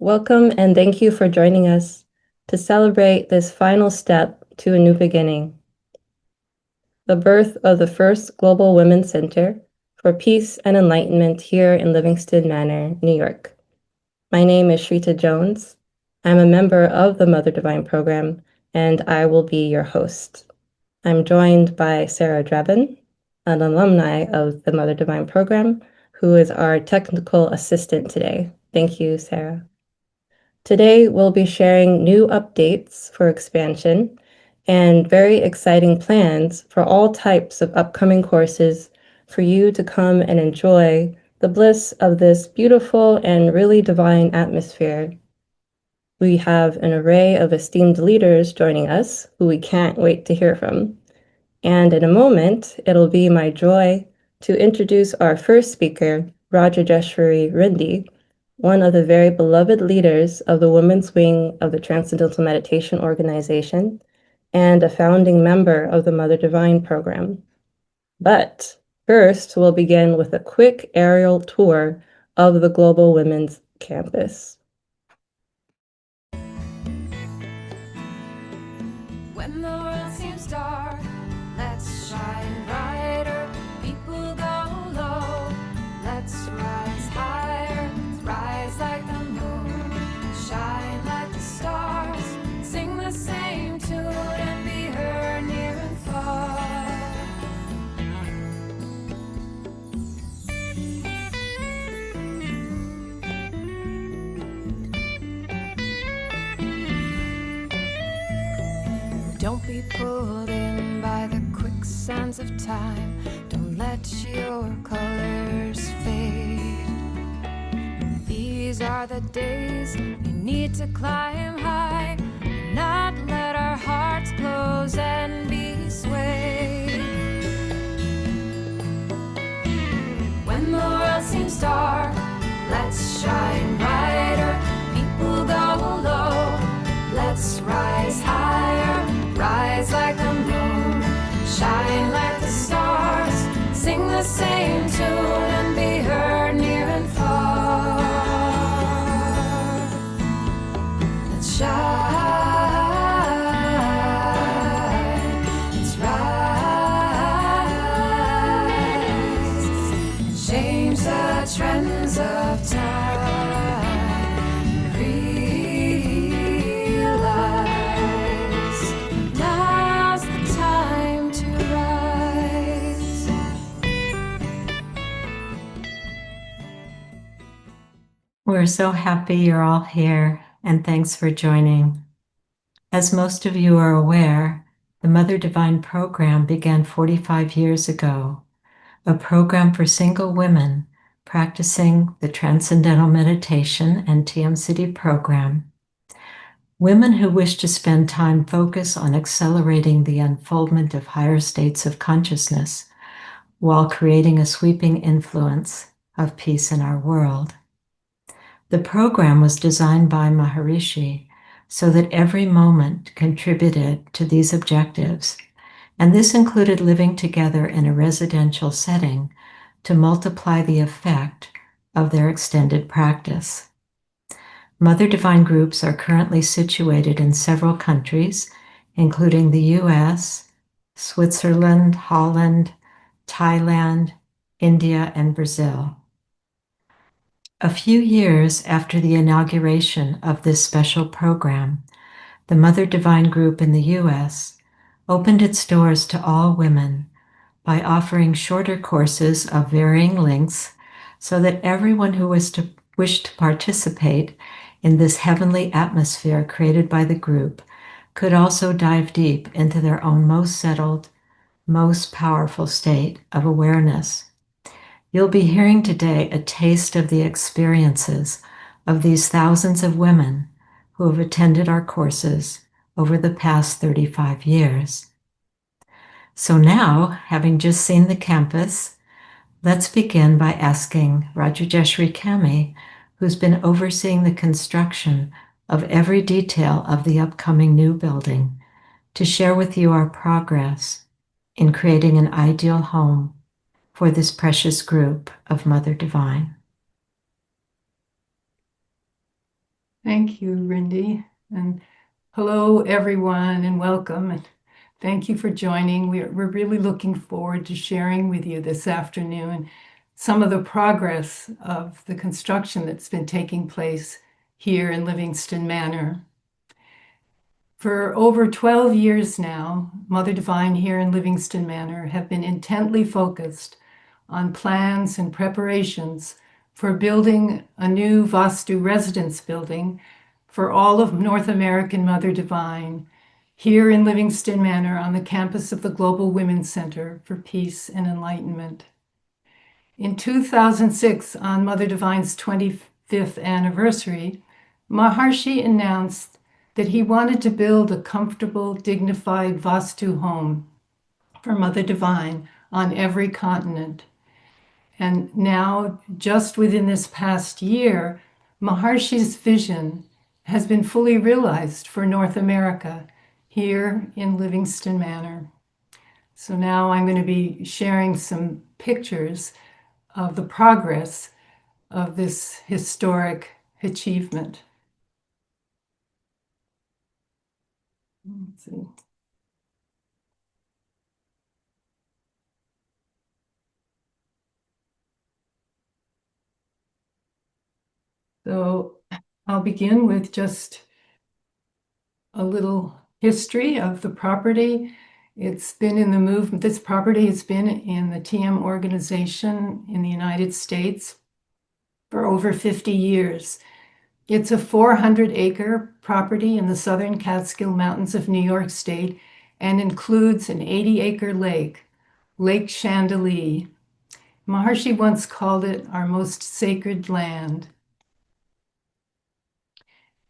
welcome, and thank you for joining us to celebrate this final step to a new beginning, the birth of the first Global Women's Center for Peace and Enlightenment here in Livingston Manor, New York. My name is Shrita Jones. I'm a member of the Mother Divine program, and I will be your host. I'm joined by Sarah Drebin, an alumni of the Mother Divine program, who is our technical assistant today. Thank you, Sarah. Today, we'll be sharing new updates for expansion and very exciting plans for all types of upcoming courses for you to come and enjoy the bliss of this beautiful and really divine atmosphere. We have an array of esteemed leaders joining us who we can't wait to hear from. And in a moment, it'll be my joy to introduce our first speaker, Rajajeshwari Rindi, one of the very beloved leaders of the women's wing of the Transcendental Meditation Organization and a founding member of the Mother Divine program. But first, we'll begin with a quick aerial tour of the Global Women's Campus. When the world seems dark, let's shine brighter. People go low, let's rise higher. Rise like the moon, shine like the stars. Sing the same tune and be heard near and far. Don't be pulled in by the quicksands of time. Don't let your colors fade. These are the days we need to climb high, not let our hearts close and be swayed. When the world seems dark, let's shine brighter. People go low, let's rise higher. Rise like the moon, shine like the stars. Sing the same tune and be heard near and far. Let's shine, let's rise, change the trends of time. We're so happy you're all here, and thanks for joining. As most of you are aware, the Mother Divine program began 45 years ago, a program for single women practicing the Transcendental Meditation and TM-Sidhi program. Women who wish to spend time focused on accelerating the unfoldment of higher states of consciousness while creating a sweeping influence of peace in our world. The program was designed by Maharishi so that every moment contributed to these objectives, and this included living together in a residential setting to multiply the effect of their extended practice. Mother Divine groups are currently situated in several countries, including the US, Switzerland, Holland, Thailand, India, and Brazil. A few years after the inauguration of this special program, the Mother Divine group in the US opened its doors to all women by offering shorter courses of varying lengths so that everyone who wished to participate in this heavenly atmosphere created by the group could also dive deep into their own most settled, most powerful state of awareness. You'll be hearing today a taste of the experiences of these thousands of women who have attended our courses over the past 35 years. So now, having just seen the campus, let's begin by asking Rajajeshwari Kami, who's been overseeing the construction of every detail of the upcoming new building, to share with you our progress in creating an ideal home for this precious group of Mother Divine. Thank you, Rindy. And hello, everyone, and welcome. And thank you for joining. We're really looking forward to sharing with you this afternoon some of the progress of the construction that's been taking place here in Livingston Manor. For over 12 years now, Mother Divine here in Livingston Manor have been intently focused on plans and preparations for building a new Vastu residence building for all of North American Mother Divine here in Livingston Manor on the campus of the Global Women's Center for Peace and Enlightenment. In 2006, on Mother Divine's 25th anniversary, Maharshi announced that he wanted to build a comfortable, dignified Vastu home for Mother Divine on every continent. And now, just within this past year, Maharshi's vision has been fully realized for North America here in Livingston Manor. So now I'm going to be sharing some pictures of the progress of this historic achievement. Let's see. So I'll begin with just a little history of the property. It's been in the movement. This property has been in the TM organization in the United States for over 50 years. It's a 400-acre property in the southern Catskill Mountains of New York State and includes an 80-acre lake, Lake Chandeleur. Maharshi once called it our most sacred land.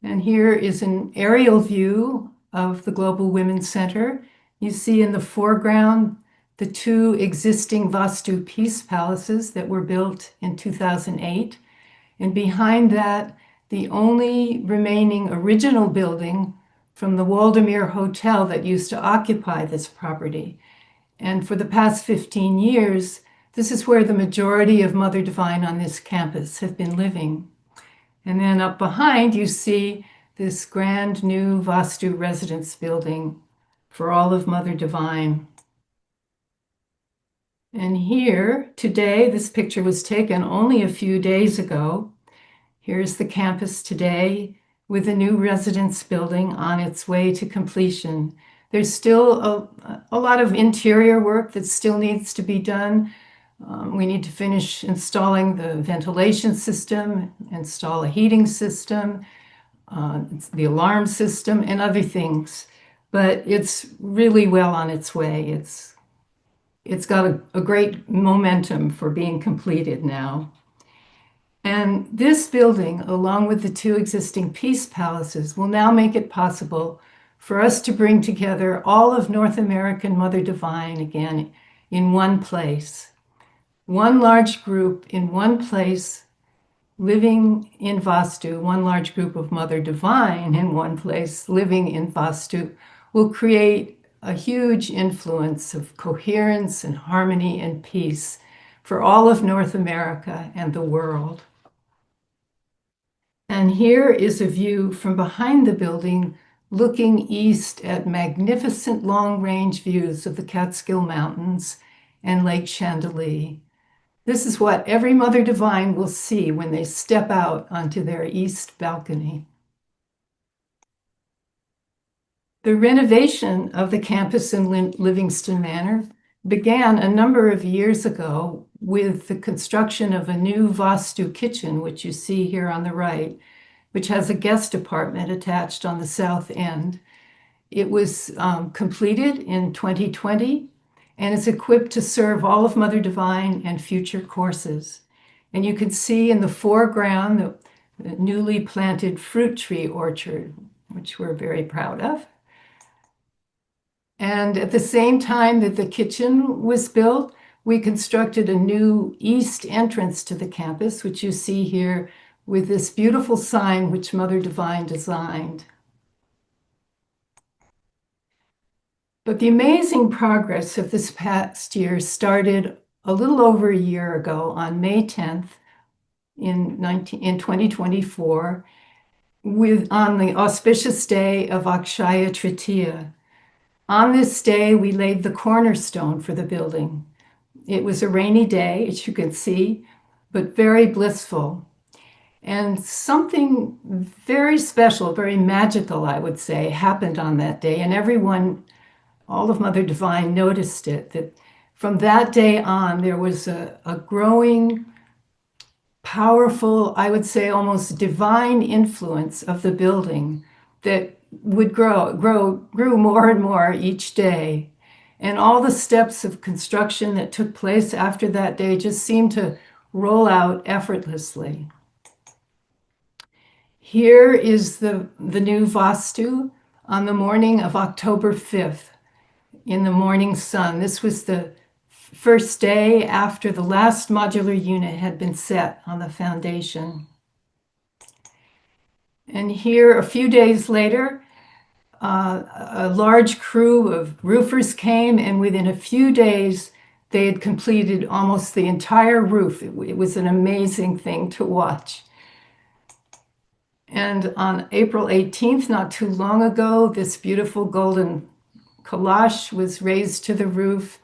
And here is an aerial view of the Global Women's Center. You see in the foreground the two existing Vastu Peace Palaces that were built in 2008. And behind that, the only remaining original building from the Waldemere Hotel that used to occupy this property. And for the past 15 years, this is where the majority of Mother Divine on this campus have been living. And then up behind, you see this grand new Vastu residence building for all of Mother Divine. And here, today, this picture was taken only a few days ago. Here's the campus today with a new residence building on its way to completion. There's still a lot of interior work that still needs to be done. We need to finish installing the ventilation system, install a heating system, the alarm system, and other things. But it's really well on its way. It's got a great momentum for being completed now. And this building, along with the two existing Peace Palaces, will now make it possible for us to bring together all of North American Mother Divine again in one place. One large group in one place, living in Vastu, one large group of Mother Divine in one place, living in Vastu, will create a huge influence of coherence and harmony and peace for all of North America and the world. And here is a view from behind the building, looking east at magnificent long-range views of the Catskill Mountains and Lake Chandeleur. This is what every Mother Divine will see when they step out onto their east balcony. The renovation of the campus in Livingston Manor began a number of years ago with the construction of a new Vastu kitchen, which you see here on the right, which has a guest apartment attached on the south end. It was completed in 2020 and is equipped to serve all of Mother Divine and future courses. And you can see in the foreground the newly planted fruit tree orchard, which we're very proud of. And at the same time that the kitchen was built, we constructed a new east entrance to the campus, which you see here with this beautiful sign which Mother Divine designed. But the amazing progress of this past year started a little over a year ago on May 10th in 2024, on the auspicious day of Akshaya Tritiya. On this day, we laid the cornerstone for the building. It was a rainy day, as you can see, but very blissful. And something very special, very magical, I would say, happened on that day. And everyone, all of Mother Divine, noticed it, that from that day on, there was a growing, powerful, I would say almost divine influence of the building that would grew more and more each day. And all the steps of construction that took place after that day just seemed to roll out effortlessly. Here is the new Vastu on the morning of October 5th in the morning sun. This was the first day after the last modular unit had been set on the foundation. And here, a few days later, a large crew of roofers came, and within a few days, they had completed almost the entire roof. It was an amazing thing to watch. And on April 18th, not too long ago, this beautiful golden kalash was raised to the roof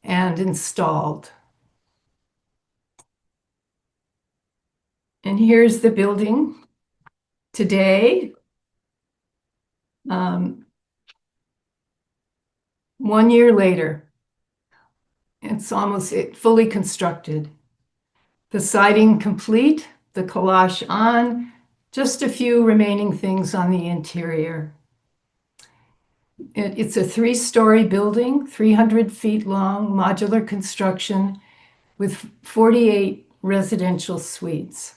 and installed. And here's the building today. 1 year later, it's almost fully constructed. The siding complete, the kalash on, just a few remaining things on the interior. It's a 3-story building, 300 feet long, modular construction with 48 residential suites.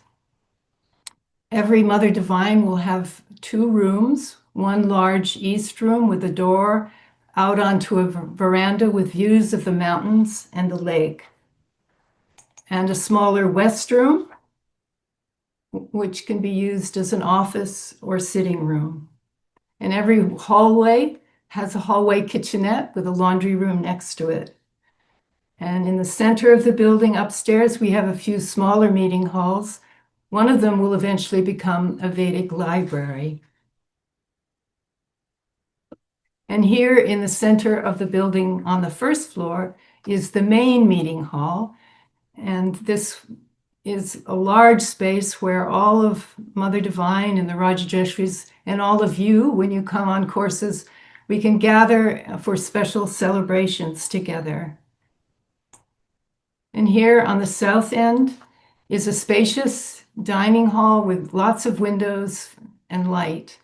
Every Mother Divine will have 2 rooms, one large east room with a door out onto a veranda with views of the mountains and the lake, and a smaller west room, which can be used as an office or sitting room. And every hallway has a hallway kitchenette with a laundry room next to it. And in the center of the building upstairs, we have a few smaller meeting halls. One of them will eventually become a Vedic library. And here in the center of the building on the first floor is the main meeting hall. And this is a large space where all of Mother Divine and the Rajajeshris and all of you, when you come on courses, we can gather for special celebrations together. And here on the south end is a spacious dining hall with lots of windows and light.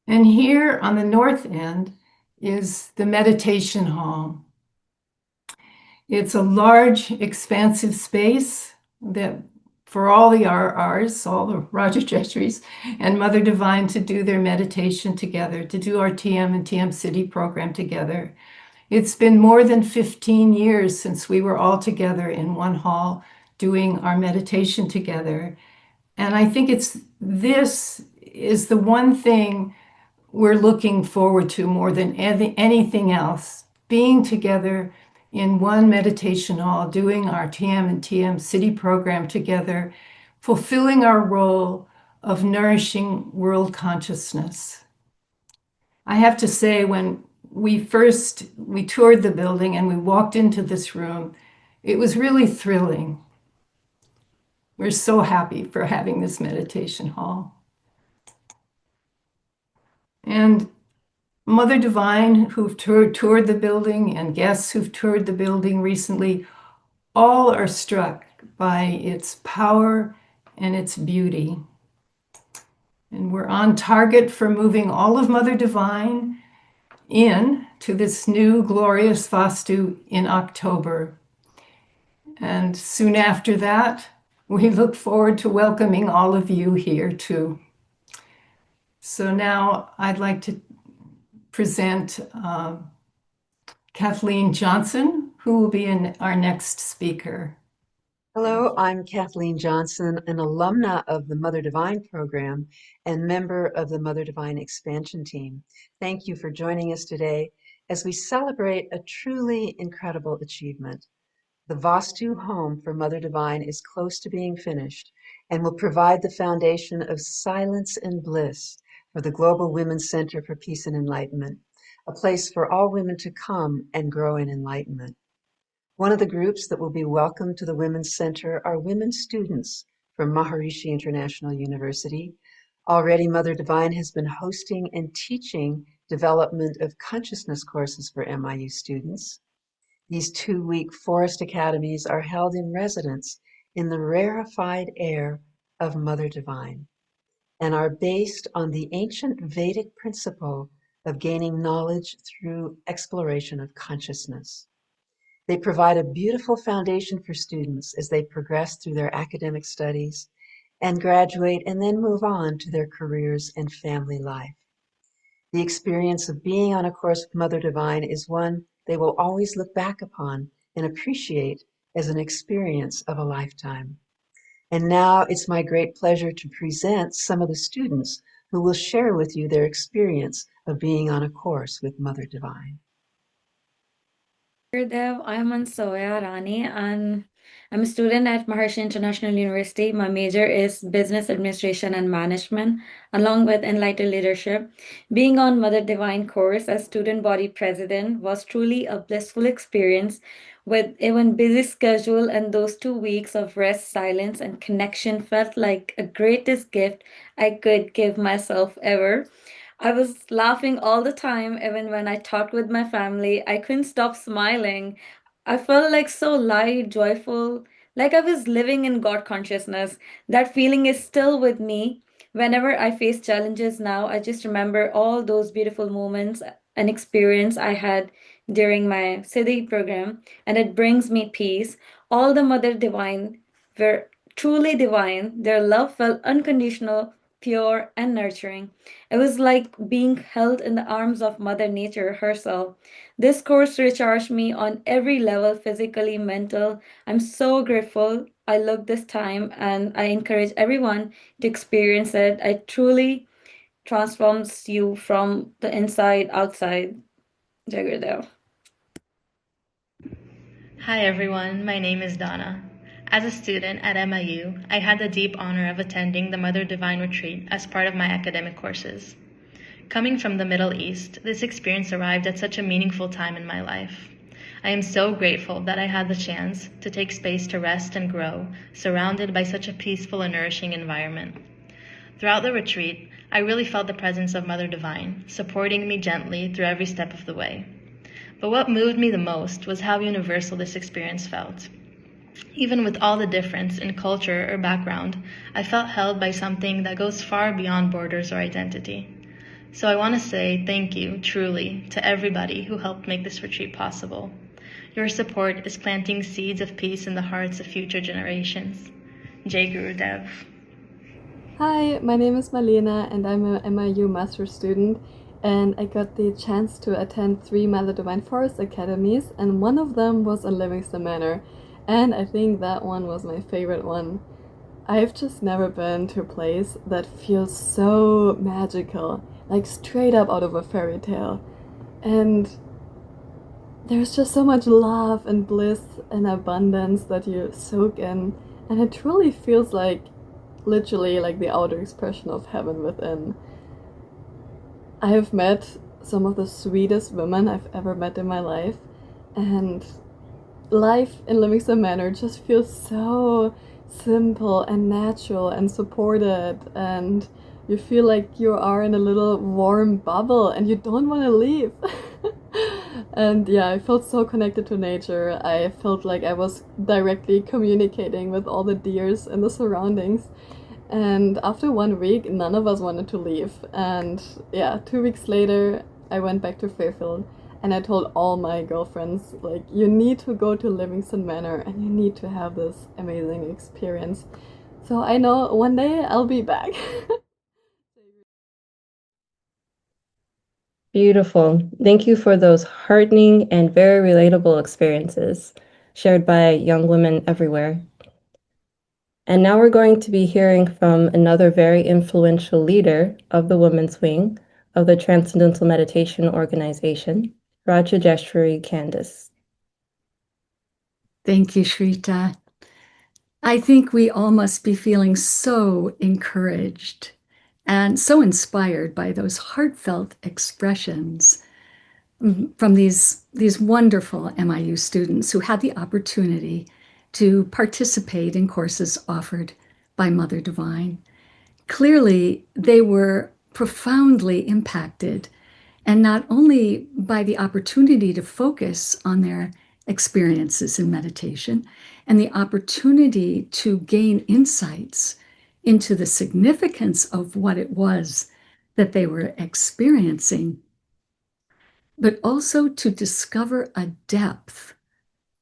And here on the north end is the meditation hall. It's a large, expansive space that for all the RRs, all the Rajajeshris and Mother Divine to do their meditation together, to do our TM and TM-Sidhi program together. It's been more than 15 years since we were all together in one hall doing our meditation together. And I think this is the one thing we're looking forward to more than anything else, being together in one meditation hall, doing our TM and TM-Sidhi program together, fulfilling our role of nourishing world consciousness. I have to say, when we toured the building and we walked into this room, it was really thrilling. We're so happy for having this meditation hall. And Mother Divine, who've toured the building, and guests who've toured the building recently, all are struck by its power and its beauty. And we're on target for moving all of Mother Divine in to this new glorious Vastu in October. And soon after that, we look forward to welcoming all of you here too. So now I'd like to present Kathleen Johnson, who will be our next speaker. Hello, I'm Kathleen Johnson, an alumna of the Mother Divine program and member of the Mother Divine expansion team. Thank you for joining us today as we celebrate a truly incredible achievement. The Vastu home for Mother Divine is close to being finished, and will provide the foundation of silence and bliss for the Global Women's Center for Peace and Enlightenment, a place for all women to come and grow in enlightenment. One of the groups that will be welcomed to the Women's Center are women students from Maharishi International University. Already, Mother Divine has been hosting and teaching development of consciousness courses for MIU students. These 2-week Forest Academies are held in residence in the rarefied air of Mother Divine and are based on the ancient Vedic principle of gaining knowledge through exploration of consciousness. They provide a beautiful foundation for students as they progress through their academic studies and graduate and then move on to their careers and family life. The experience of being on a course with Mother Divine is one they will always look back upon and appreciate as an experience of a lifetime. And now it's my great pleasure to present some of the students who will share with you their experience of being on a course with Mother Divine. Dev, I'm Ansoya Rani, and I'm a student at Maharishi International University. My major is Business Administration and Management, along with Enlightened Leadership. Being on Mother Divine course as student body president was truly a blissful experience with even busy schedule, and those 2 weeks of rest, silence, and connection felt like a greatest gift I could give myself ever. I was laughing all the time, even when I talked with my family. I couldn't stop smiling. I felt like so light, joyful, like I was living in God consciousness. That feeling is still with me. Whenever I face challenges now, I just remember all those beautiful moments and experience I had during my Siddhi program, and it brings me peace. All the Mother Divine were truly divine. Their love felt unconditional, pure, and nurturing. It was like being held in the arms of Mother Nature herself. This course recharged me on every level, physically, mental. I'm so grateful I look this time, and I encourage everyone to experience it. It truly transforms you from the inside outside. Jagadev. Hi everyone, my name is Donna. As a student at MIU, I had the deep honor of attending the Mother Divine Retreat as part of my academic courses. Coming from the Middle East, this experience arrived at such a meaningful time in my life. I am so grateful that I had the chance to take space to rest and grow, surrounded by such a peaceful and nourishing environment. Throughout the retreat, I really felt the presence of Mother Divine, supporting me gently through every step of the way. But what moved me the most was how universal this experience felt. Even with all the difference in culture or background, I felt held by something that goes far beyond borders or identity. So I want to say thank you, truly, to everybody who helped make this retreat possible. Your support is planting seeds of peace in the hearts of future generations. Jai Gurudev. Hi, my name is Marlena and I'm a MIU master's student, and I got the chance to attend 3 Mother Divine Forest Academies, and one of them was in Livingston Manor, and I think that one was my favorite one. I've just never been to a place that feels so magical, like straight up out of a fairy tale. And there's just so much love and bliss and abundance that you soak in, and it truly feels like literally like the outer expression of heaven within. I have met some of the sweetest women I've ever met in my life, and life in Livingston Manor just feels so simple and natural and supported, and you feel like you are in a little warm bubble and you don't want to leave. And yeah, I felt so connected to nature. I felt like I was directly communicating with all the deers in the surroundings. And after 1 week, none of us wanted to leave. And yeah, 2 weeks later, I went back to Fairfield and I told all my girlfriends, like, you need to go to Livingston Manor and you need to have this amazing experience. So I know one day I'll be back. Beautiful. Thank you for those heartening and very relatable experiences shared by young women everywhere. And now we're going to be hearing from another very influential leader of the Women's Wing of the Transcendental Meditation Organization, Rajajeshwari Candice. Thank you, Shrita. I think we all must be feeling so encouraged and so inspired by those heartfelt expressions from these wonderful MIU students who had the opportunity to participate in courses offered by Mother Divine. Clearly, they were profoundly impacted, and not only by the opportunity to focus on their experiences in meditation and the opportunity to gain insights into the significance of what it was that they were experiencing, but also to discover a depth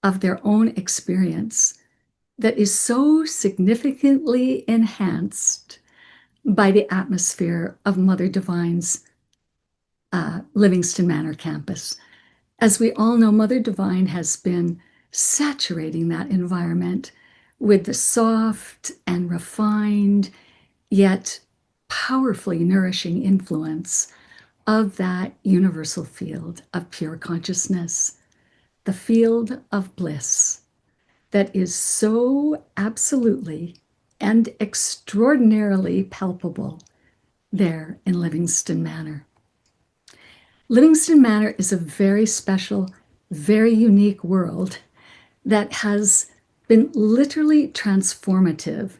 of their own experience that is so significantly enhanced by the atmosphere of Mother Divine's Livingston Manor campus. As we all know, Mother Divine has been saturating that environment with the soft and refined, yet powerfully nourishing influence of that universal field of pure consciousness, the field of bliss that is so absolutely and extraordinarily palpable there in Livingston Manor. Livingston Manor is a very special, very unique world that has been literally transformative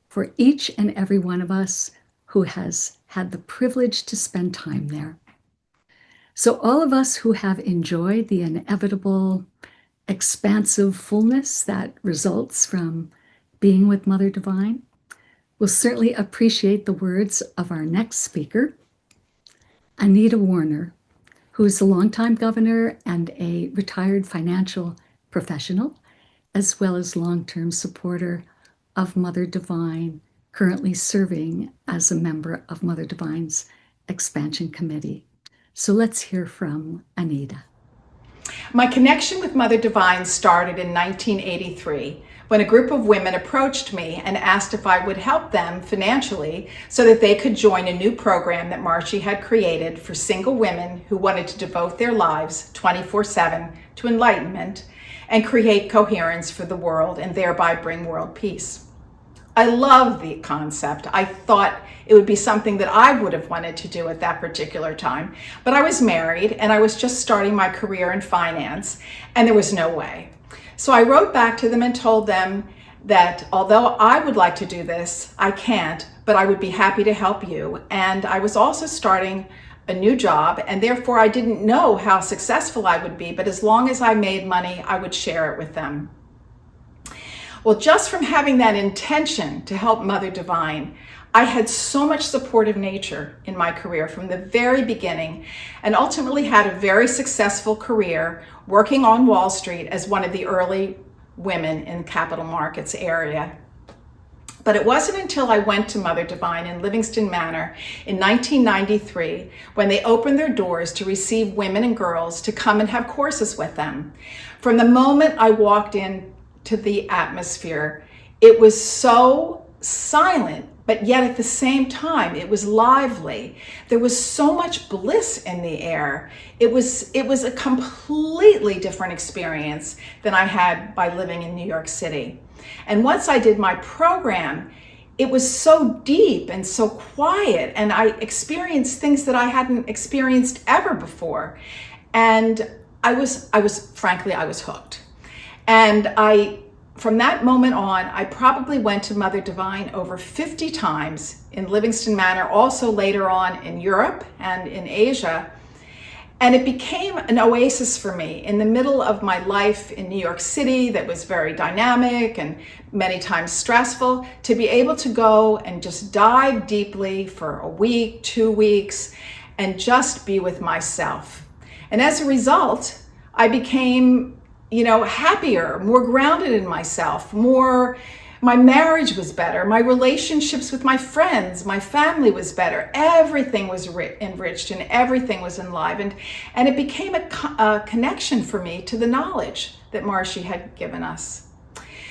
for each and every one of us who has had the privilege to spend time there. So all of us who have enjoyed the inevitable, expansive fullness that results from being with Mother Divine will certainly appreciate the words of our next speaker, Anita Warner, who is a longtime governor and a retired financial professional, as well as long-term supporter of Mother Divine, currently serving as a member of Mother Divine's Expansion Committee. So let's hear from Anita. My connection with Mother Divine started in 1983 when a group of women approached me and asked if I would help them financially so that they could join a new program that Marcy had created for single women who wanted to devote their lives 24/7 to enlightenment and create coherence for the world and thereby bring world peace. I love the concept. I thought it would be something that I would have wanted to do at that particular time, but I was married and I was just starting my career in finance and there was no way. So I wrote back to them and told them that although I would like to do this, I can't, but I would be happy to help you. And I was also starting a new job and therefore I didn't know how successful I would be, but as long as I made money, I would share it with them. Well, just from having that intention to help Mother Divine, I had so much supportive nature in my career from the very beginning and ultimately had a very successful career working on Wall Street as one of the early women in the capital markets area. But it wasn't until I went to Mother Divine in Livingston Manor in 1993 when they opened their doors to receive women and girls to come and have courses with them. From the moment I walked in to the atmosphere, it was so silent, but yet at the same time, it was lively. There was so much bliss in the air. It was a completely different experience than I had by living in New York City. And once I did my program, it was so deep and so quiet, and I experienced things that I hadn't experienced ever before. And I was frankly hooked. And from that moment on, I probably went to Mother Divine over 50 times in Livingston Manor, also later on in Europe and in Asia. And it became an oasis for me in the middle of my life in New York City that was very dynamic and many times stressful, to be able to go and just dive deeply for a week, 2 weeks, and just be with myself. And as a result, I became happier, more grounded in myself, my marriage was better, my relationships with my friends, my family was better, everything was enriched and everything was enlivened. And it became a connection for me to the knowledge that Marcy had given us.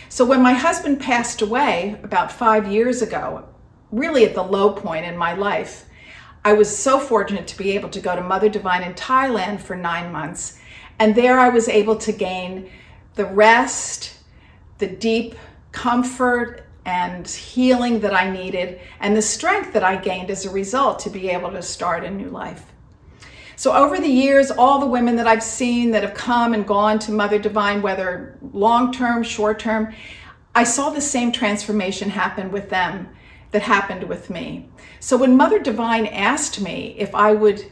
So when my husband passed away about 5 years ago, really at the low point in my life, I was so fortunate to be able to go to Mother Divine in Thailand for 9 months. And there I was able to gain the rest, the deep comfort and healing that I needed, and the strength that I gained as a result to be able to start a new life. So over the years, all the women that I've seen that have come and gone to Mother Divine, whether long-term, short-term, I saw the same transformation happen with them that happened with me. So when Mother Divine asked me if I would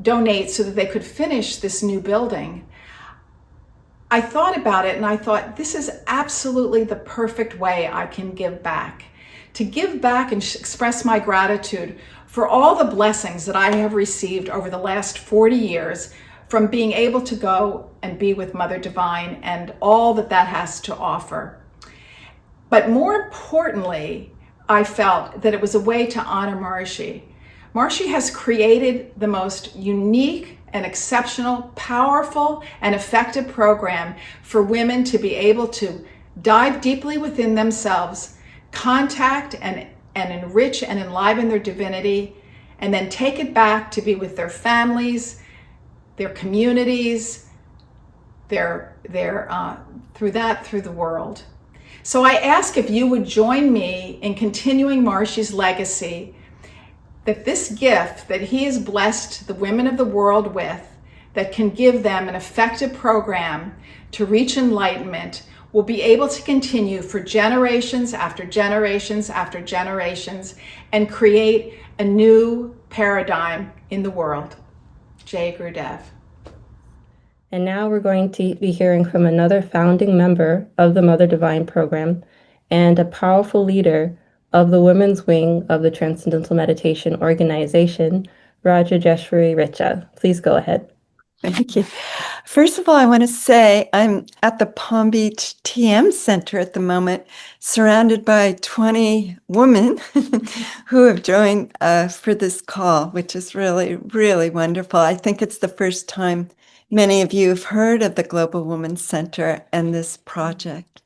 donate so that they could finish this new building, I thought about it and I thought, this is absolutely the perfect way I can give back. To give back and express my gratitude for all the blessings that I have received over the last 40 years from being able to go and be with Mother Divine and all that that has to offer. But more importantly, I felt that it was a way to honor Maharishi. Maharishi has created the most unique and exceptional, powerful, and effective program for women to be able to dive deeply within themselves, contact and enrich and enliven their divinity, and then take it back to be with their families, their communities, through the world. So I ask if you would join me in continuing Maharishi's legacy, that this gift that he has blessed the women of the world with, that can give them an effective program to reach enlightenment, will be able to continue for generations after generations after generations and create a new paradigm in the world. Jai Gurudev. And now we're going to be hearing from another founding member of the Mother Divine program and a powerful leader of the women's wing of the Transcendental Meditation Organization, Rajajeshwari Richa. Please go ahead. Thank you. First of all, I want to say I'm at the Palm Beach TM Center at the moment, surrounded by 20 women who have joined for this call, which is really, really wonderful. I think it's the first time many of you have heard of the Global Women's Center and this project.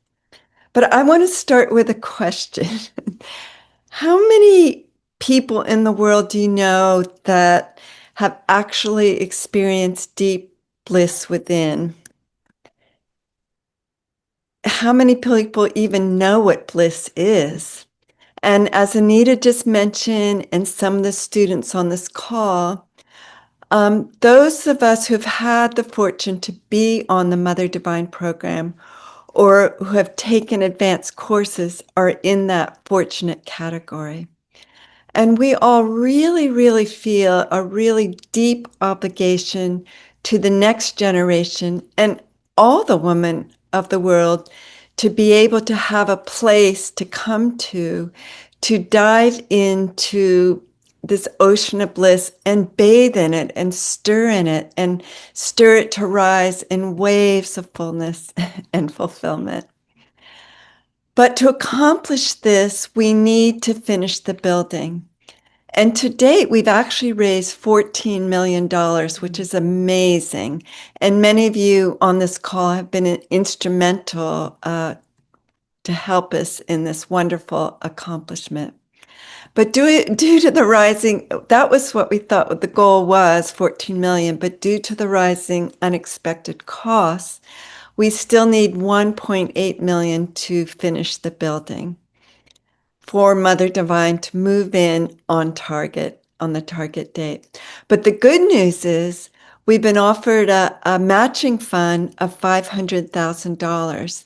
But I want to start with a question. How many people in the world do you know that have actually experienced deep bliss within? How many people even know what bliss is? And as Anita just mentioned, and some of the students on this call, those of us who've had the fortune to be on the Mother Divine program or who have taken advanced courses are in that fortunate category. And we all really, really feel a really deep obligation to the next generation and all the women of the world to be able to have a place to come to dive into this ocean of bliss and bathe in it and stir it to rise in waves of fullness and fulfillment. But to accomplish this, we need to finish the building. And to date, we've actually raised $14 million, which is amazing. And many of you on this call have been instrumental to help us in this wonderful accomplishment. But due to the rising, that was what we thought the goal was, 14 million, but due to the rising unexpected costs, we still need 1.8 million to finish the building for Mother Divine to move in on the target date. But the good news is we've been offered a matching fund of $500,000.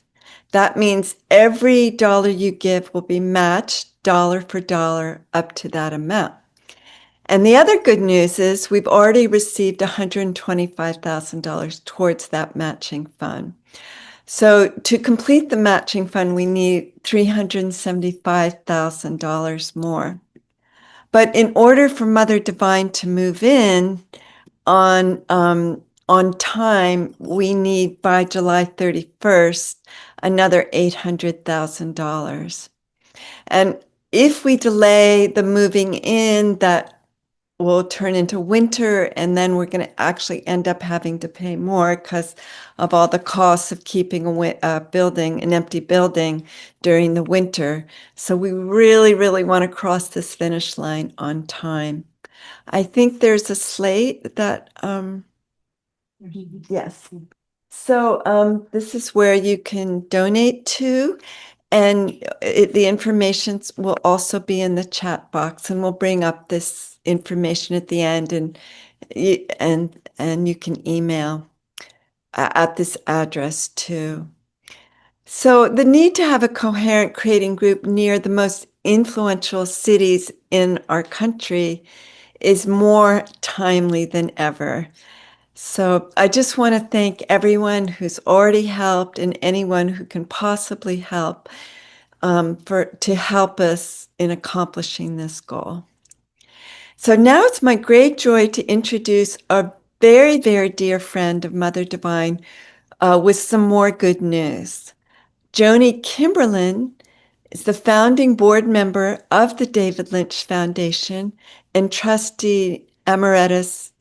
That means every dollar you give will be matched dollar for dollar up to that amount. And the other good news is we've already received $125,000 towards that matching fund. So to complete the matching fund, we need $375,000 more. But in order for Mother Divine to move in on time, we need by July 31st another $800,000. And if we delay the moving in, that will turn into winter, and then we're going to actually end up having to pay more because of all the costs of keeping an empty building during the winter. So we really, really want to cross this finish line on time. I think there's a slate that, yes. So this is where you can donate to. And the information will also be in the chat box, and we'll bring up this information at the end, and you can email at this address too. So the need to have a coherent creating group near the most influential cities in our country is more timely than ever. So I just want to thank everyone who's already helped and anyone who can possibly help to help us in accomplishing this goal. So now it's my great joy to introduce a very, very dear friend of Mother Divine with some more good news. Joni Kimberlin is the founding board member of the David Lynch Foundation and trustee emeritus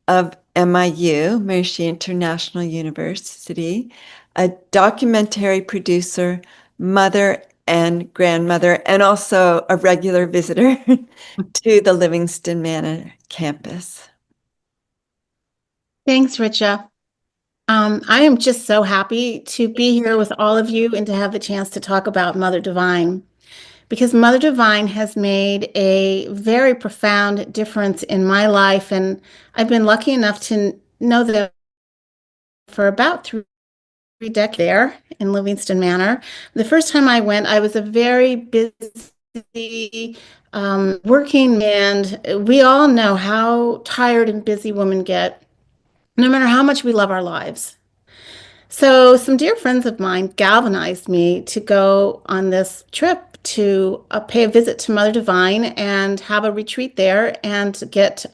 of MIU, Mercy International University, a documentary producer, mother and grandmother, and also a regular visitor to the Livingston Manor campus. Thanks, Richa. I am just so happy to be here with all of you and to have the chance to talk about Mother Divine, because Mother Divine has made a very profound difference in my life, and I've been lucky enough to know them for about 3 decades there in Livingston Manor. The first time I went, I was a very busy working, and we all know how tired and busy women get, no matter how much we love our lives. So some dear friends of mine galvanized me to go on this trip to pay a visit to Mother Divine and have a retreat there and get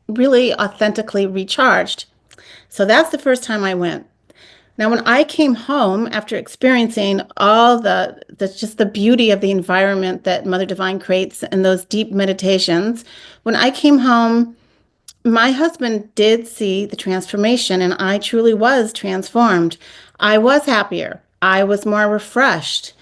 really authentically recharged. So that's the first time I went. Now, when I came home after experiencing all just the beauty of the environment that Mother Divine creates and those deep meditations, when I came home, my husband did see the transformation, and I truly was transformed. I was happier. I was more refreshed.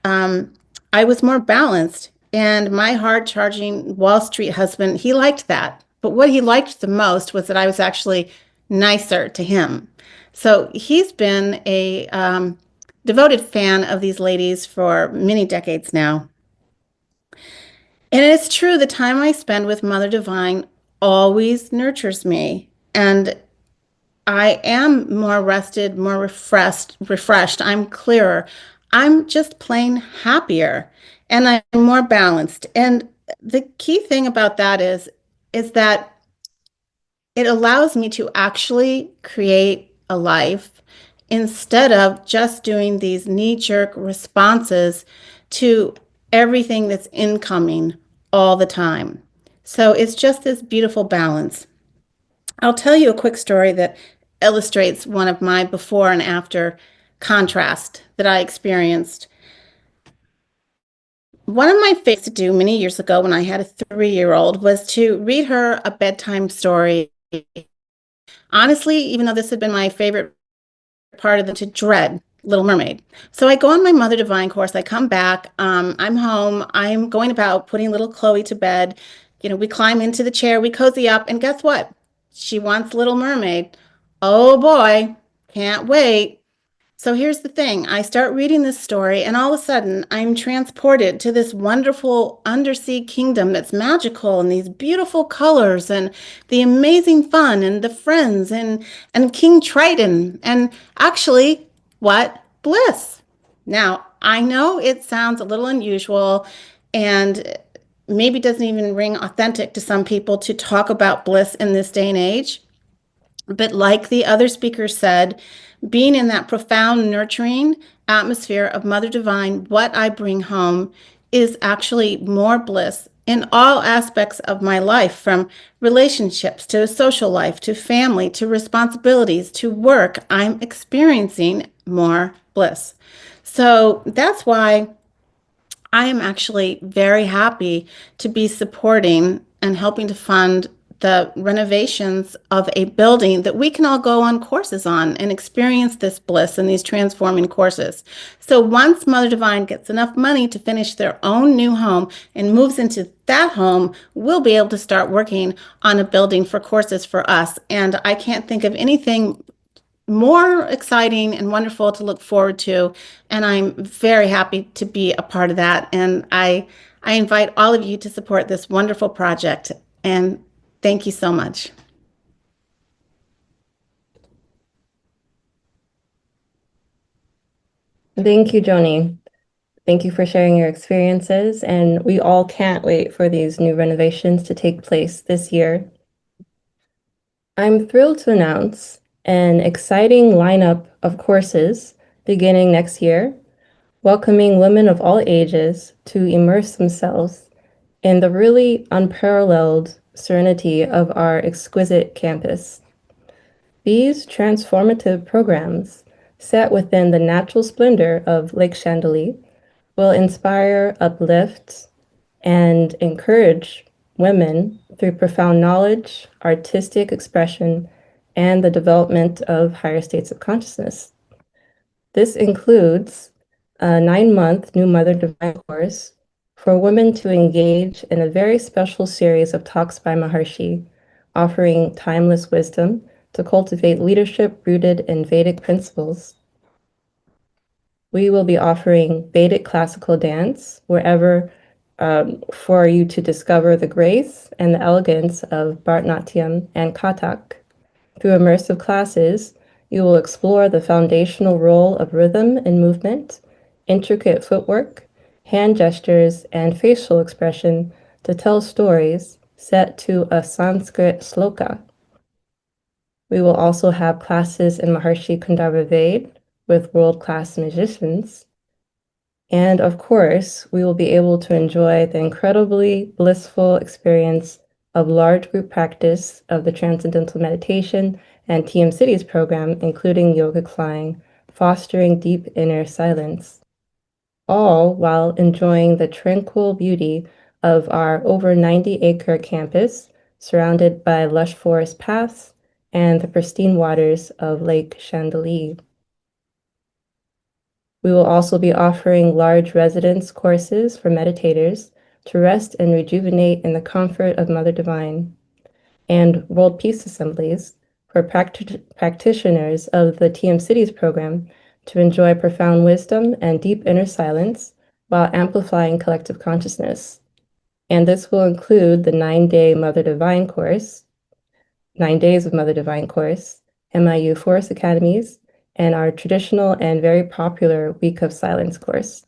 I was more balanced. And my hard-charging Wall Street husband, he liked that. But what he liked the most was that I was actually nicer to him. So he's been a devoted fan of these ladies for many decades now. And it's true, the time I spend with Mother Divine always nurtures me. And I am more rested, more refreshed. I'm clearer. I'm just plain happier, and I'm more balanced. And the key thing about that is that it allows me to actually create a life instead of just doing these knee-jerk responses to everything that's incoming all the time. So it's just this beautiful balance. I'll tell you a quick story that illustrates one of my before and after contrast that I experienced. One of my favorites to do many years ago when I had a 3-year-old was to read her a bedtime story. Honestly, even though this had been my favorite part of to dread Little Mermaid. So I go on my Mother Divine course. I come back. I'm home. I'm going about putting little Chloe to bed. We climb into the chair. We cozy up. And guess what? She wants Little Mermaid. Oh boy. Can't wait. So here's the thing. I start reading this story, and all of a sudden, I'm transported to this wonderful undersea kingdom that's magical, and these beautiful colors, and the amazing fun, and the friends, and King Triton, and actually, what? Bliss. Now, I know it sounds a little unusual, and maybe doesn't even ring authentic to some people to talk about bliss in this day and age. But like the other speakers said, being in that profound, nurturing atmosphere of Mother Divine, what I bring home is actually more bliss in all aspects of my life, from relationships to social life, to family, to responsibilities, to work. I'm experiencing more bliss. So that's why I am actually very happy to be supporting and helping to fund the renovations of a building that we can all go on courses on and experience this bliss in these transforming courses. So once Mother Divine gets enough money to finish their own new home and moves into that home, we'll be able to start working on a building for courses for us. And I can't think of anything more exciting and wonderful to look forward to. And I'm very happy to be a part of that. And I invite all of you to support this wonderful project. And thank you so much. Thank you, Joni. Thank you for sharing your experiences, and we all can't wait for these new renovations to take place this year. I'm thrilled to announce an exciting lineup of courses beginning next year, welcoming women of all ages to immerse themselves in the really unparalleled serenity of our exquisite campus. These transformative programs, set within the natural splendor of Lake Chandelly, will inspire, uplift, and encourage women through profound knowledge, artistic expression, and the development of higher states of consciousness. This includes a 9-month New Mother Divine course for women to engage in a very special series of talks by Maharshi, offering timeless wisdom to cultivate leadership rooted in Vedic principles. We will be offering Vedic classical dance wherever for you to discover the grace and the elegance of Bharatanatyam and Kathak. Through immersive classes, you will explore the foundational role of rhythm in movement, intricate footwork, hand gestures, and facial expression to tell stories set to a Sanskrit sloka. We will also have classes in Maharshi Kundava Ved with world-class musicians. And of course, we will be able to enjoy the incredibly blissful experience of large group practice of the Transcendental Meditation and TM-Sidhi's program, including yogic flying, fostering deep inner silence, all while enjoying the tranquil beauty of our over 90-acre campus, surrounded by lush forest paths and the pristine waters of Lake Chandelly. We will also be offering large residence courses for meditators to rest and rejuvenate in the comfort of Mother Divine, and World Peace Assemblies for practitioners of the TM-Sidhi's program to enjoy profound wisdom and deep inner silence while amplifying collective consciousness. And this will include the 9-day Mother Divine course, 9 days of Mother Divine course, MIU Forest Academies, and our traditional and very popular Week of Silence course.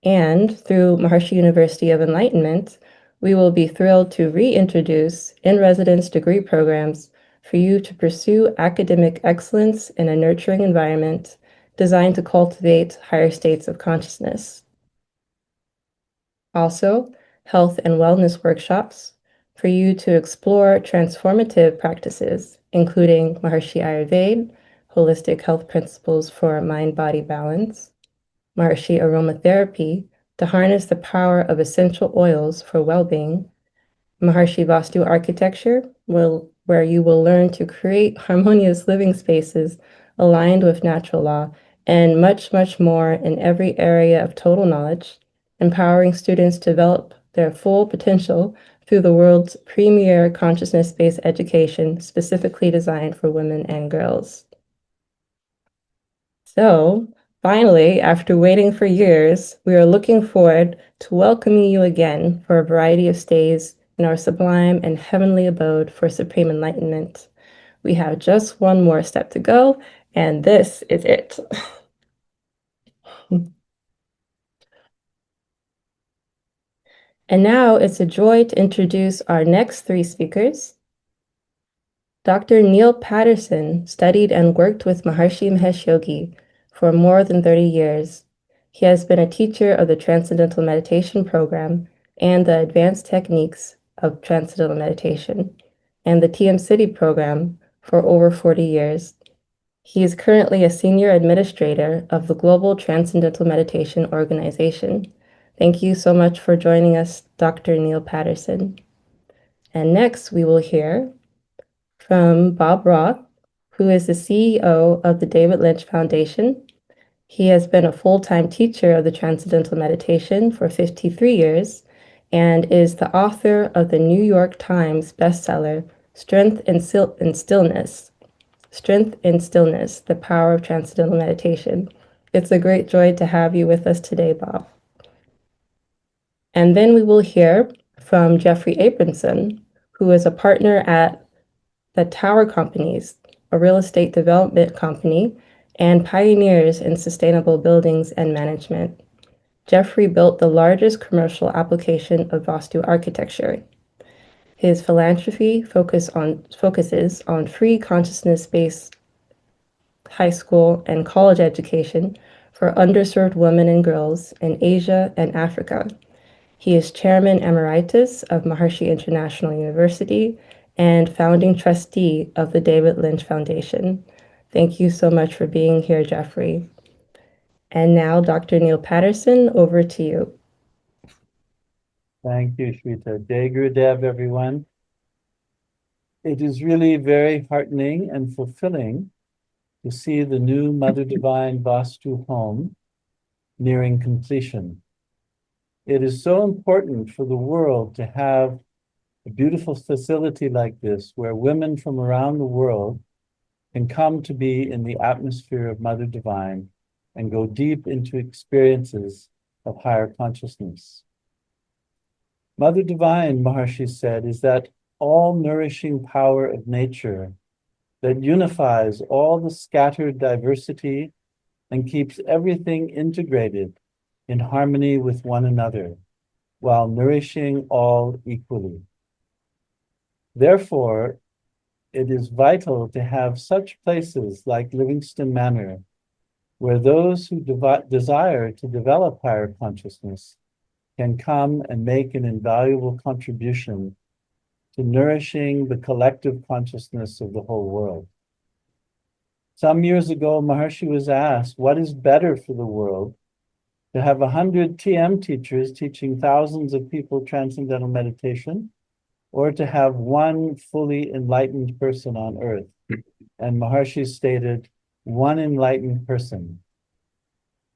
And through Maharshi University of Enlightenment, we will be thrilled to reintroduce in-residence degree programs for you to pursue academic excellence in a nurturing environment designed to cultivate higher states of consciousness. Also, health and wellness workshops for you to explore transformative practices, including Maharshi Ayurveda, holistic health principles for mind-body balance, Maharshi aromatherapy to harness the power of essential oils for well-being, Maharshi Vastu architecture, where you will learn to create harmonious living spaces aligned with natural law, and much, much more in every area of total knowledge, empowering students to develop their full potential through the world's premier consciousness-based education specifically designed for women and girls. So, finally, after waiting for years, we are looking forward to welcoming you again for a variety of stays in our sublime and heavenly abode for supreme enlightenment. We have just one more step to go, and this is it. And now it's a joy to introduce our next 3 speakers. Dr. Neil Patterson studied and worked with Maharshi Mahesh Yogi for more than 30 years. He has been a teacher of the Transcendental Meditation program and the advanced techniques of Transcendental Meditation and the TM-Sidhi program for over 40 years. He is currently a senior administrator of the Global Transcendental Meditation Organization. Thank you so much for joining us, Dr. Neil Patterson. And next, we will hear from Bob Roth, who is the CEO of the David Lynch Foundation. He has been a full-time teacher of the Transcendental Meditation for 53 years and is the author of the New York Times bestseller, Strength and Stillness. Strength in Stillness, the Power of Transcendental Meditation. It's a great joy to have you with us today, Bob. And then we will hear from Jeffrey Abramson, who is a partner at the Tower Companies, a real estate development company, and pioneers in sustainable buildings and management. Jeffrey built the largest commercial application of Vastu architecture. His philanthropy focuses on free consciousness-based high school and college education for underserved women and girls in Asia and Africa. He is Chairman Emeritus of Maharishi International University and founding trustee of the David Lynch Foundation. Thank you so much for being here, Jeffrey. And now, Dr. Neil Patterson, over to you. Thank you, Shweta. Jai Gurudev, everyone. It is really very heartening and fulfilling to see the new Mother Divine Vastu home nearing completion. It is so important for the world to have a beautiful facility like this where women from around the world can come to be in the atmosphere of Mother Divine and go deep into experiences of higher consciousness. Mother Divine, Maharishi said, is that all-nourishing power of nature that unifies all the scattered diversity and keeps everything integrated in harmony with one another, while nourishing all equally. Therefore, it is vital to have such places like Livingston Manor, where those who desire to develop higher consciousness can come and make an invaluable contribution to nourishing the collective consciousness of the whole world. Some years ago, Maharishi was asked, what is better for the world, to have 100 TM teachers teaching thousands of people transcendental meditation, or to have one fully enlightened person on earth? And Maharishi stated, one enlightened person.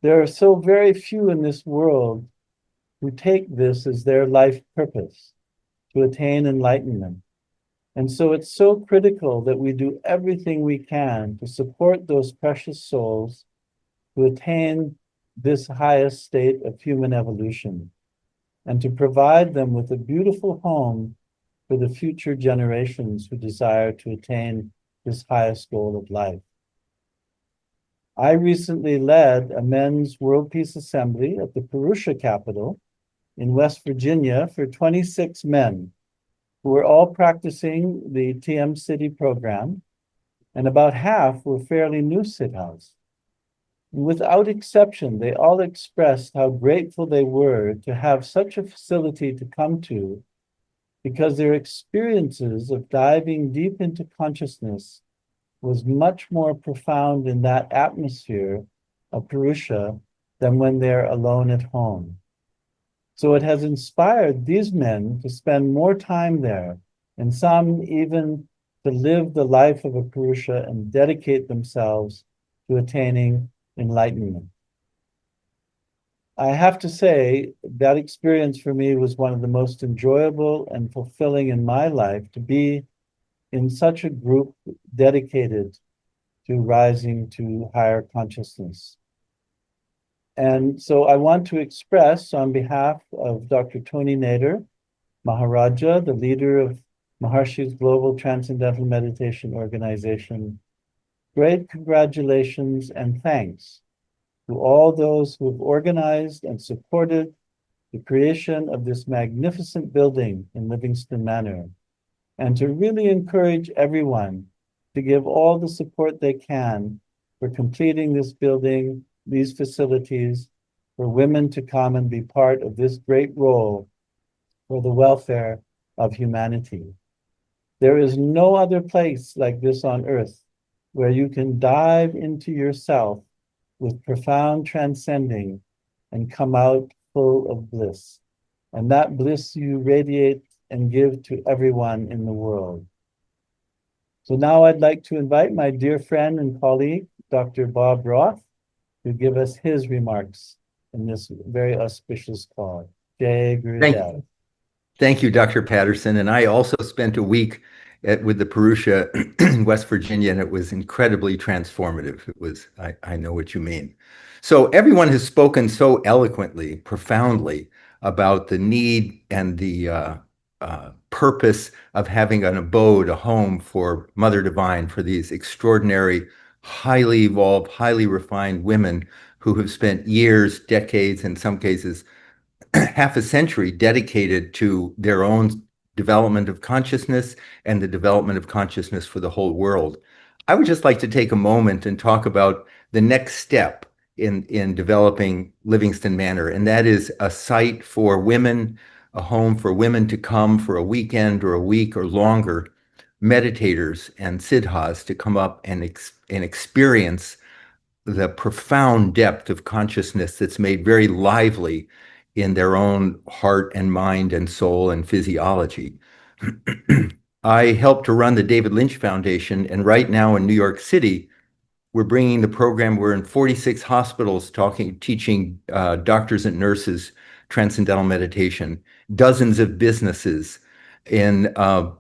There are so very few in this world who take this as their life purpose, to attain enlightenment. And so it's so critical that we do everything we can to support those precious souls to attain this highest state of human evolution, and to provide them with a beautiful home for the future generations who desire to attain this highest goal of life. I recently led a men's World Peace Assembly at the Purusha capital in West Virginia for 26 men who were all practicing the TM-Sidhi program, and about half were fairly new Siddhas. Without exception, they all expressed how grateful they were to have such a facility to come to, because their experiences of diving deep into consciousness was much more profound in that atmosphere of Purusha than when they're alone at home. So it has inspired these men to spend more time there, and some even to live the life of a Purusha and dedicate themselves to attaining enlightenment. I have to say that experience for me was one of the most enjoyable and fulfilling in my life, to be in such a group dedicated to rising to higher consciousness. And so I want to express on behalf of Dr. Tony Nader, Maharaja, the leader of Maharishi's Global Transcendental Meditation Organization, great congratulations and thanks to all those who have organized and supported the creation of this magnificent building in Livingston Manor, and to really encourage everyone to give all the support they can for completing this building, these facilities, for women to come and be part of this great role for the welfare of humanity. There is no other place like this on earth where you can dive into yourself with profound transcending and come out full of bliss. And that bliss you radiate and give to everyone in the world. So now I'd like to invite my dear friend and colleague, Dr. Bob Roth, to give us his remarks in this very auspicious call. Jai Gurudev. Thank you, Dr. Patterson. And I also spent a week with the Purusha in West Virginia, and it was incredibly transformative. It was, I know what you mean. So everyone has spoken so eloquently, profoundly about the need and the purpose of having an abode, a home for Mother Divine, for these extraordinary, highly evolved, highly refined women who have spent years, decades, in some cases, half a century dedicated to their own development of consciousness and the development of consciousness for the whole world. I would just like to take a moment and talk about the next step in developing Livingston Manor, and that is a site for women, a home for women to come for a weekend or a week or longer, meditators and siddhas to come up and experience the profound depth of consciousness that's made very lively in their own heart and mind and soul and physiology. I helped to run the David Lynch Foundation, and right now in New York City, we're bringing the program. We're in 46 hospitals teaching doctors and nurses Transcendental Meditation, dozens of businesses, in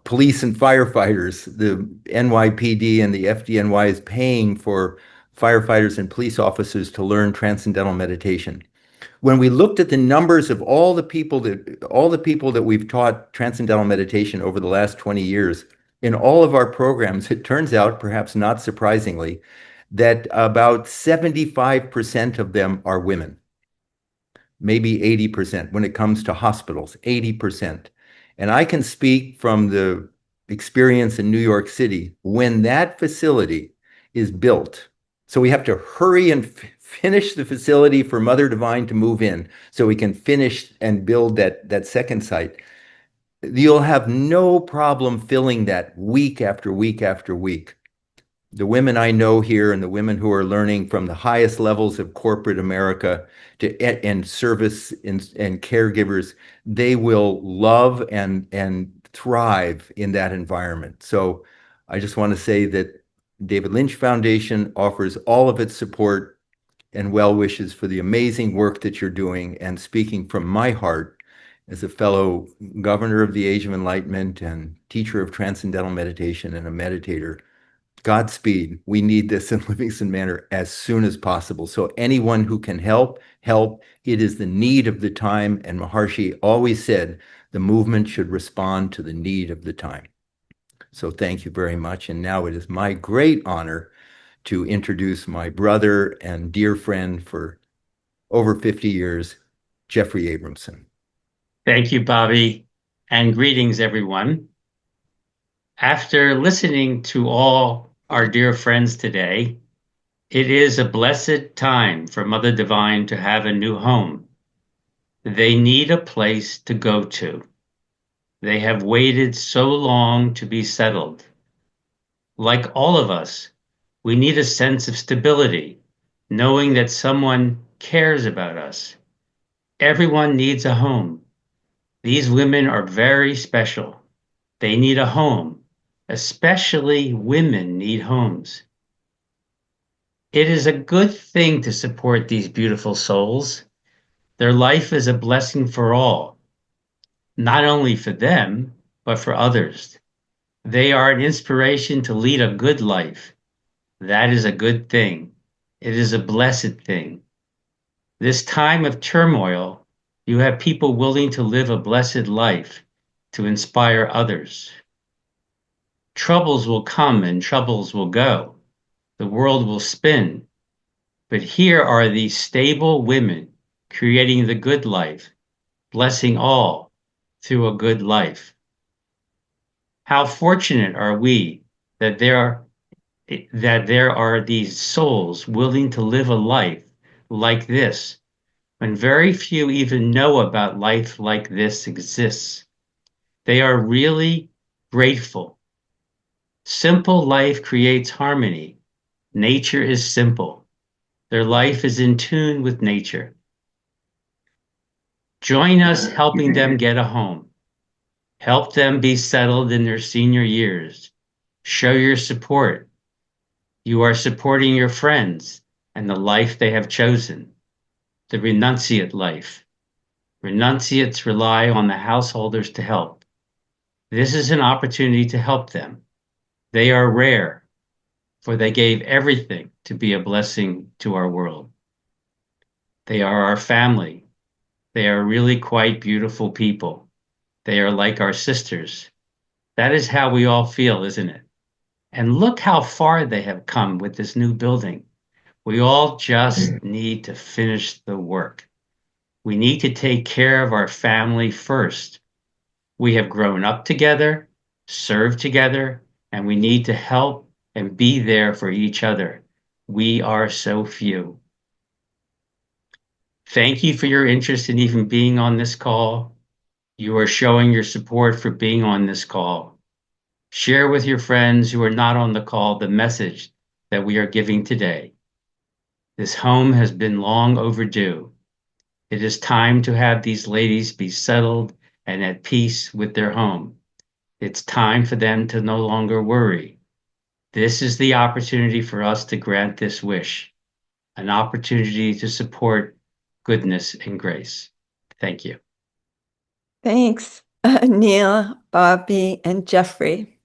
police and firefighters. The NYPD and the FDNY is paying for firefighters and police officers to learn Transcendental Meditation. When we looked at the numbers of all the people that we've taught Transcendental Meditation over the last 20 years, in all of our programs, it turns out, perhaps not surprisingly, that about 75% of them are women, maybe 80% when it comes to hospitals, 80%. And I can speak from the experience in New York City, when that facility is built, so we have to hurry and finish the facility for Mother Divine to move in so we can finish and build that second site. You'll have no problem filling that week after week after week. The women I know here and the women who are learning from the highest levels of corporate America and service and caregivers, they will love and thrive in that environment. So I just want to say that David Lynch Foundation offers all of its support and well wishes for the amazing work that you're doing. And speaking from my heart as a fellow governor of the Age of Enlightenment and teacher of Transcendental Meditation and a meditator, Godspeed. We need this in Livingston Manor as soon as possible. So anyone who can help, help. It is the need of the time. And Maharishi always said the movement should respond to the need of the time. So thank you very much. And now it is my great honor to introduce my brother and dear friend for over 50 years, Jeffrey Abramson. Thank you, Bobby, and greetings, everyone. After listening to all our dear friends today, it is a blessed time for Mother Divine to have a new home. They need a place to go to. They have waited so long to be settled. Like all of us, we need a sense of stability, knowing that someone cares about us. Everyone needs a home. These women are very special. They need a home. Especially women need homes. It is a good thing to support these beautiful souls. Their life is a blessing for all, not only for them, but for others. They are an inspiration to lead a good life. That is a good thing. It is a blessed thing. This time of turmoil, you have people willing to live a blessed life to inspire others. Troubles will come and troubles will go. The world will spin. But here are these stable women creating the good life, blessing all through a good life. How fortunate are we that there are these souls willing to live a life like this, when very few even know about life like this exists. They are really grateful. Simple life creates harmony. Nature is simple. Their life is in tune with nature. Join us helping them get a home. Help them be settled in their senior years. Show your support. You are supporting your friends and the life they have chosen, the renunciate life. Renunciates rely on the householders to help. This is an opportunity to help them. They are rare, for they gave everything to be a blessing to our world. They are our family. They are really quite beautiful people. They are like our sisters. That is how we all feel, isn't it? And look how far they have come with this new building. We all just need to finish the work. We need to take care of our family first. We have grown up together, served together, and we need to help and be there for each other. We are so few. Thank you for your interest in even being on this call. You are showing your support for being on this call. Share with your friends who are not on the call the message that we are giving today. This home has been long overdue. It is time to have these ladies be settled and at peace with their home. It's time for them to no longer worry. This is the opportunity for us to grant this wish, an opportunity to support goodness and grace. Thank you. Thanks, Neil, Bobby, and Jeffrey.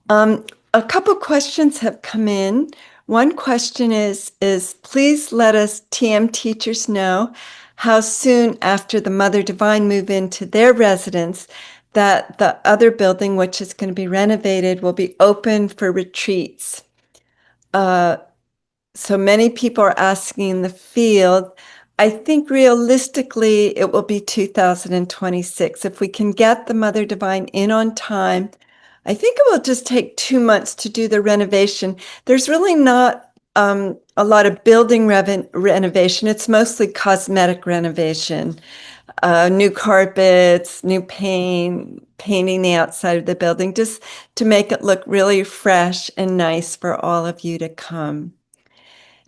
A couple questions have come in. One question is please let us TM teachers know how soon after the Mother Divine move into their residence that the other building, which is going to be renovated, will be open for retreats. So many people are asking in the field. I think realistically it will be 2026. If we can get the Mother Divine in on time, I think it will just take 2 months to do the renovation. There's really not a lot of building renovation. It's mostly cosmetic renovation, new carpets, new paint, painting the outside of the building, just to make it look really fresh and nice for all of you to come.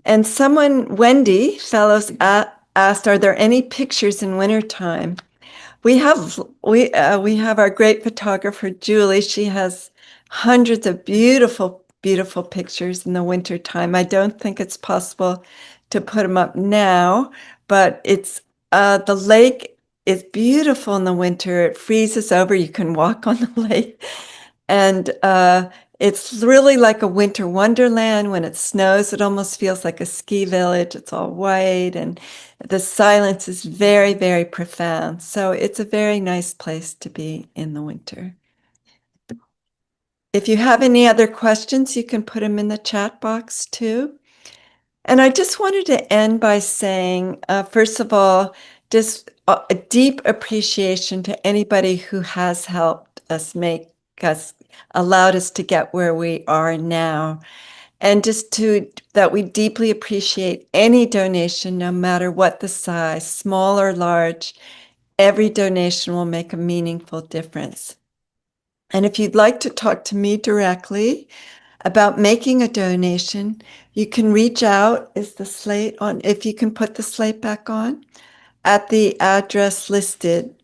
And someone, Wendy Fellows, asked, are there any pictures in wintertime? We have our great photographer, Julie. She has hundreds of beautiful, beautiful pictures in the wintertime. I don't think it's possible to put them up now, but it's the lake is beautiful in the winter. It freezes over. You can walk on the lake. And it's really like a winter wonderland. When it snows, it almost feels like a ski village. It's all white, and the silence is very, very profound. So it's a very nice place to be in the winter. If you have any other questions, you can put them in the chat box too. And I just wanted to end by saying, first of all, just a deep appreciation to anybody who has helped us allowed us to get where we are now. And just that we deeply appreciate any donation, no matter what the size, small or large. Every donation will make a meaningful difference. And if you'd like to talk to me directly about making a donation, you can reach out. Is the slate on? If you can put the slate back on, at the address listed.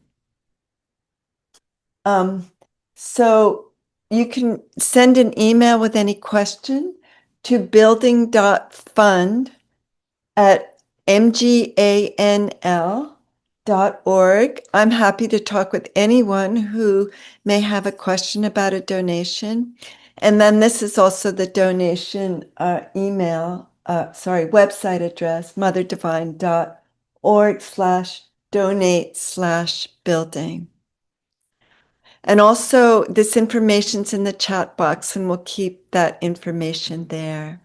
So you can send an email with any question to building.fund@mganl.org. I'm happy to talk with anyone who may have a question about a donation. And then this is also the donation website address, motherdivine.org/donate/building. And also this information's in the chat box, and we'll keep that information there.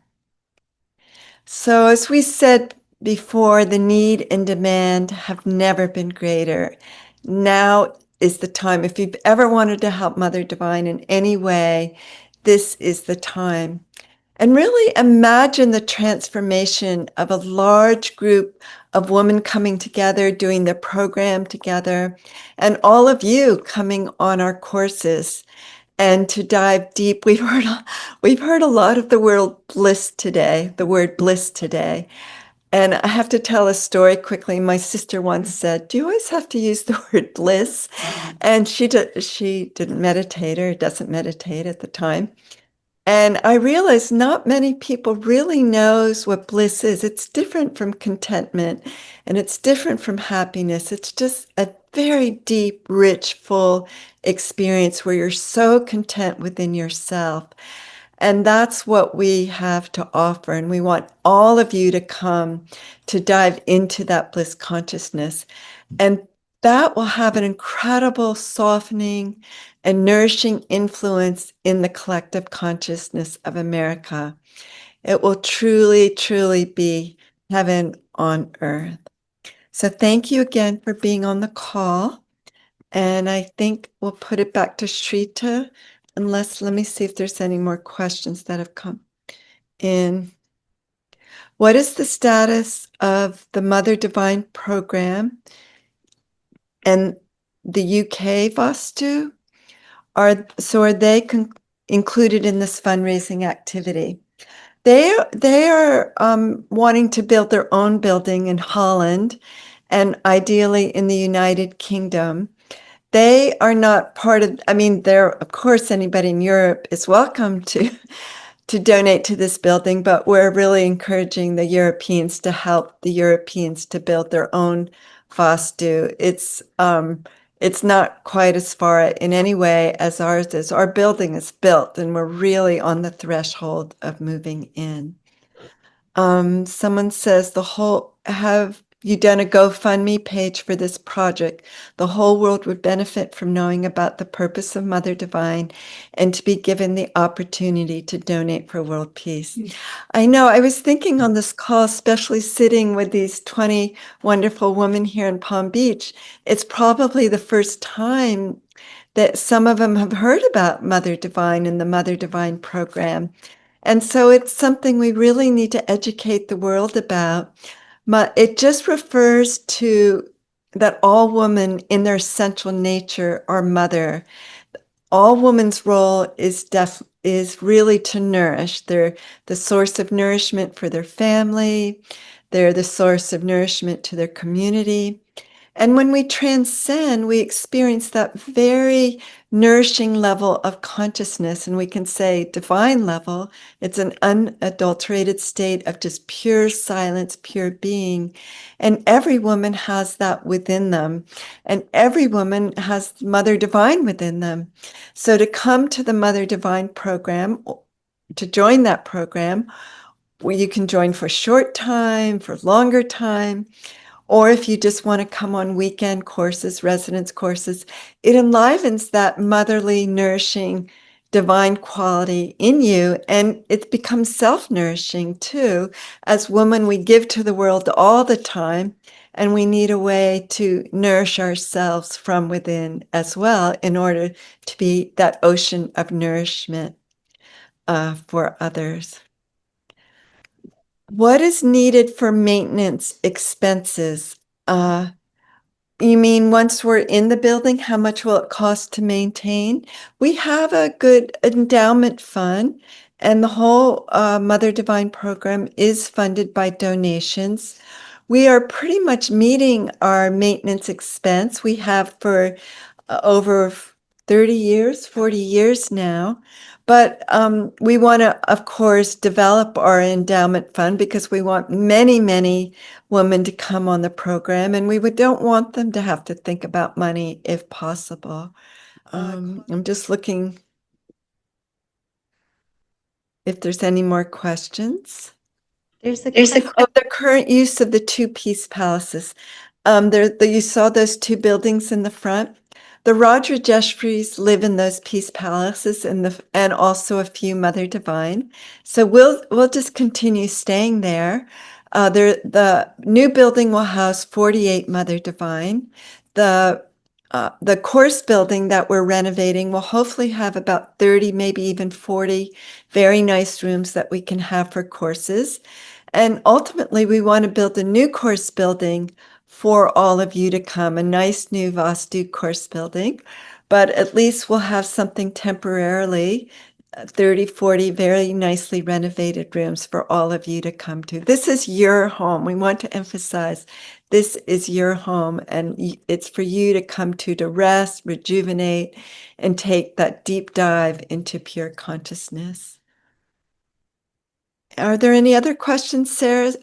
So as we said before, the need and demand have never been greater. Now is the time. If you've ever wanted to help Mother Divine in any way, this is the time. And really imagine the transformation of a large group of women coming together, doing the program together, and all of you coming on our courses. And to dive deep, we've heard a lot of the word bliss today. And I have to tell a story quickly. My sister once said, "Do you always have to use the word bliss?" And she didn't meditate, or doesn't meditate at the time. And I realized not many people really knows what bliss is. It's different from contentment, and it's different from happiness. It's just very deep, rich, full experience where you're so content within yourself. And that's what we have to offer. And we want all of you to come to dive into that bliss consciousness. And that will have an incredible softening and nourishing influence in the collective consciousness of America. It will truly, truly be heaven on earth. So thank you again for being on the call. And I think we'll put it back to Shrita, let me see if there's any more questions that have come in. What is the status of the Mother Divine program and the UK Vastu? Are they included in this fundraising activity? They are wanting to build their own building in Holland and ideally in the United Kingdom. They are not part of, of course, anybody in Europe is welcome to donate to this building, but we're really encouraging the Europeans to help the Europeans to build their own Vastu. It's not quite as far in any way as ours is. Our building is built and we're really on the threshold of moving in. Someone says have you done a GoFundMe page for this project? The whole world would benefit from knowing about the purpose of Mother Divine and to be given the opportunity to donate for world peace. I know, I was thinking on this call, especially sitting with these 20 wonderful women here in Palm Beach, it's probably the first time that some of them have heard about Mother Divine and the Mother Divine program. And so it's something we really need to educate the world about. It just refers to that all women in their essential nature are mother. All women's role is really to nourish. They're the source of nourishment for their family. They're the source of nourishment to their community. And when we transcend, we experience that very nourishing level of consciousness, and we can say divine level. It's an unadulterated state of just pure silence, pure being. And every woman has that within them. And every woman has Mother Divine within them. So to come to the Mother Divine program, to join that program, where you can join for short time, for longer time, or if you just want to come on weekend courses, residence courses, it enlivens that motherly, nourishing, divine quality in you. And it becomes self-nourishing too. As women, we give to the world all the time, and we need a way to nourish ourselves from within as well in order to be that ocean of nourishment for others. What is needed for maintenance expenses? You mean once we're in the building, how much will it cost to maintain? We have a good endowment fund, and the whole Mother Divine program is funded by donations. We are pretty much meeting our maintenance expense. We have for over 30 years, 40 years now. But we want to, of course, develop our endowment fund because we want many, many women to come on the program, and we don't want them to have to think about money if possible. I'm just looking if there's any more questions. There's the current use of the two peace palaces. You saw those two buildings in the front. The Roger Jeffries live in those peace palaces and also a few Mother Divine. So we'll just continue staying there. The new building will house 48 Mother Divine. The course building that we're renovating will hopefully have about 30, maybe even 40 very nice rooms that we can have for courses. And ultimately, we want to build a new course building for all of you to come, a nice new Vastu course building. But at least we'll have something temporarily, 30, 40 very nicely renovated rooms for all of you to come to. This is your home. We want to emphasize this is your home, and it's for you to come to rest, rejuvenate, and take that deep dive into pure consciousness. Are there any other questions, Sarah?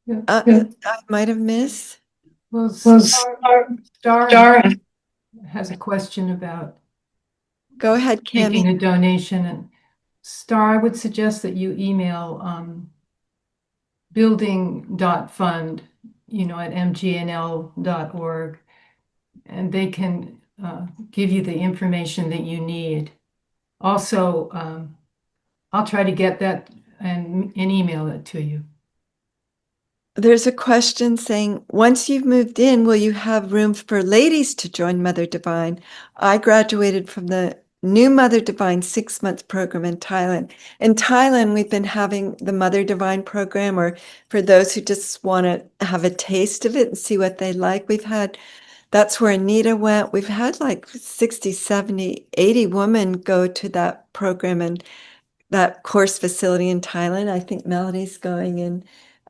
I might have missed. Well, Star has a question about Go ahead, taking Cami. a donation. And Star, I would suggest that you email building.fund, at mgnl.org, and they can give you the information that you need. Also, I'll try to get that and email it to you. There's a question saying, once you've moved in, will you have room for ladies to join Mother Divine? I graduated from the new Mother Divine 6-month program in Thailand. In Thailand, we've been having the Mother Divine program, or for those who just want to have a taste of it and see what they like. That's where Anita went. We've had like 60, 70, 80 women go to that program and that course facility in Thailand. I think Melody's going in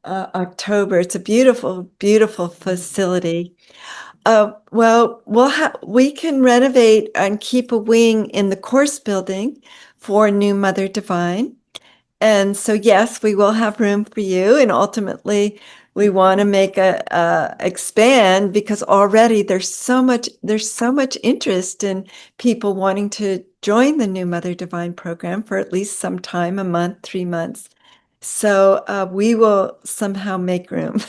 October. It's a beautiful, beautiful facility. Well, we can renovate and keep a wing in the course building for New Mother Divine. And so, yes, we will have room for you. And ultimately, we want to make expand, because already there's so much interest in people wanting to join the New Mother Divine program for at least some time, a month, 3 months. So we will somehow make room.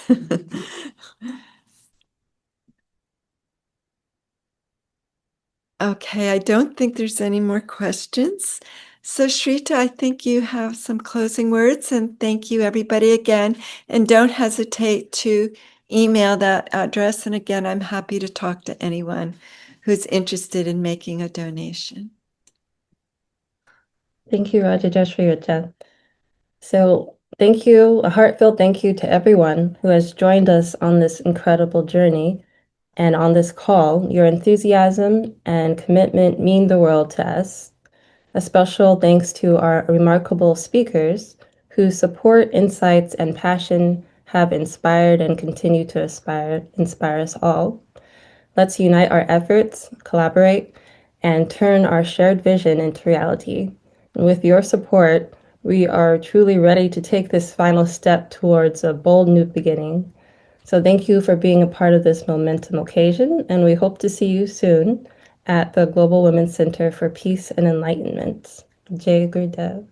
Okay, I don't think there's any more questions. So Shrita, I think you have some closing words, and thank you everybody again. And don't hesitate to email that address. And again, I'm happy to talk to anyone who's interested in making a donation. Thank you, Rajajesh, for your chat. So thank you, a heartfelt thank you to everyone who has joined us on this incredible journey and on this call. Your enthusiasm and commitment mean the world to us. A special thanks to our remarkable speakers whose support, insights, and passion have inspired and continue to inspire us all. Let's unite our efforts, collaborate, and turn our shared vision into reality. And with your support, we are truly ready to take this final step towards a bold new beginning. So thank you for being a part of this momentum occasion, and we hope to see you soon at the Global Women's Center for Peace and Enlightenment. Jai Gurudev.